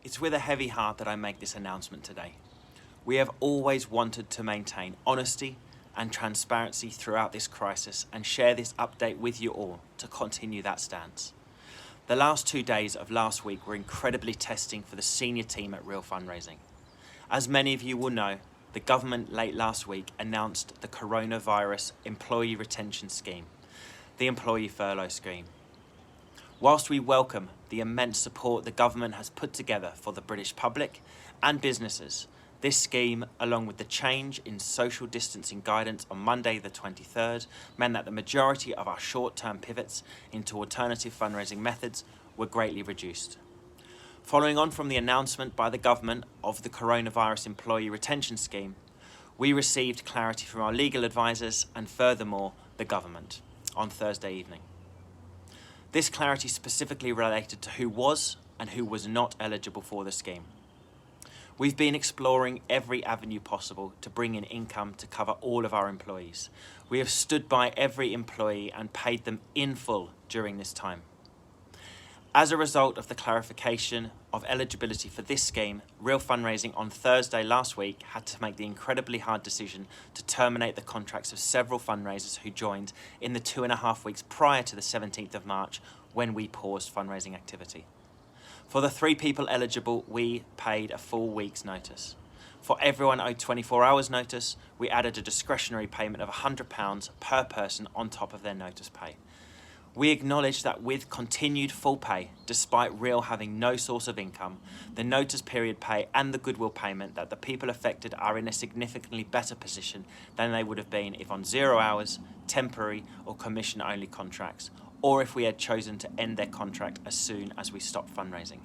It's with a heavy heart that I make this announcement today. We have always wanted to maintain honesty and transparency throughout this crisis and share this update with you all to continue that stance. The last 2 days of last week were incredibly testing for the senior team at REAL Fundraising. As many of you will know, the government late last week announced the coronavirus employee retention scheme, the employee furlough scheme. Whilst we welcome the immense support the government has put together for the British public and businesses, this scheme, along with the change in social distancing guidance on Monday the 23rd, meant that the majority of our short-term pivots into alternative fundraising methods were greatly reduced. Following on from the announcement by the government of the coronavirus employee retention scheme, we received clarity from our legal advisors and furthermore the government on Thursday evening. This clarity specifically related to who was and who was not eligible for the scheme. We've been exploring every avenue possible to bring in income to cover all of our employees. We have stood by every employee and paid them in full during this time. As a result of the clarification of eligibility for this scheme, REAL Fundraising on Thursday last week had to make the incredibly hard decision to terminate the contracts of several fundraisers who joined in the 2.5 weeks prior to the 17th of March when we paused fundraising activity. For the 3 people eligible, we paid a full week's notice. For everyone owed 24 hours notice, we added a discretionary payment of £100 per person on top of their notice pay. We acknowledge that with continued full pay, despite REAL having no source of income, the notice period pay and the goodwill payment, that the people affected are in a significantly better position than they would have been if on 0 hours, temporary or commission-only contracts, or if we had chosen to end their contract as soon as we stopped fundraising.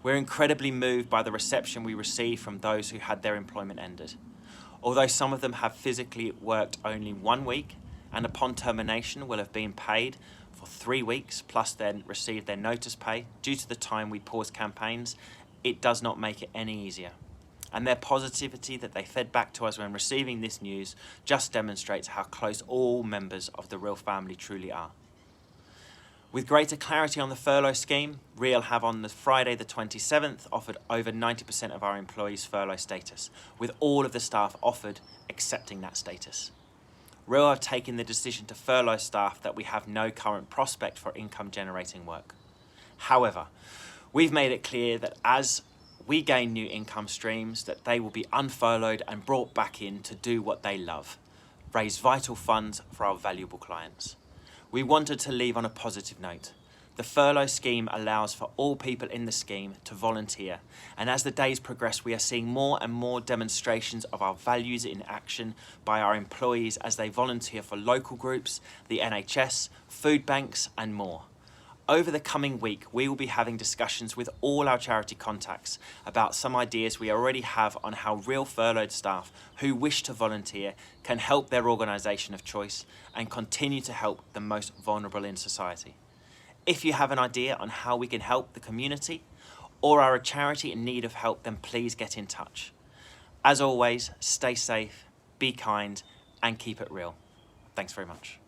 We're incredibly moved by the reception we received from those who had their employment ended. Although some of them have physically worked only 1 week and upon termination will have been paid for 3 weeks plus then received their notice pay due to the time we paused campaigns, it does not make it any easier. And their positivity that they fed back to us when receiving this news just demonstrates how close all members of the REAL family truly are. With greater clarity on the furlough scheme, REAL have on the Friday the 27th offered over 90% of our employees furlough status, with all of the staff offered accepting that status. REAL have taken the decision to furlough staff that we have no current prospect for income generating work. However, we've made it clear that as we gain new income streams, that they will be unfurloughed and brought back in to do what they love, raise vital funds for our valuable clients. We wanted to leave on a positive note. The furlough scheme allows for all people in the scheme to volunteer, and as the days progress, we are seeing more and more demonstrations of our values in action by our employees as they volunteer for local groups, the NHS, food banks, and more. Over the coming week, we will be having discussions with all our charity contacts about some ideas we already have on how REAL furloughed staff who wish to volunteer can help their organisation of choice and continue to help the most vulnerable in society. If you have an idea on how we can help the community or are a charity in need of help, then please get in touch. As always, stay safe, be kind, and keep it real. Thanks very much.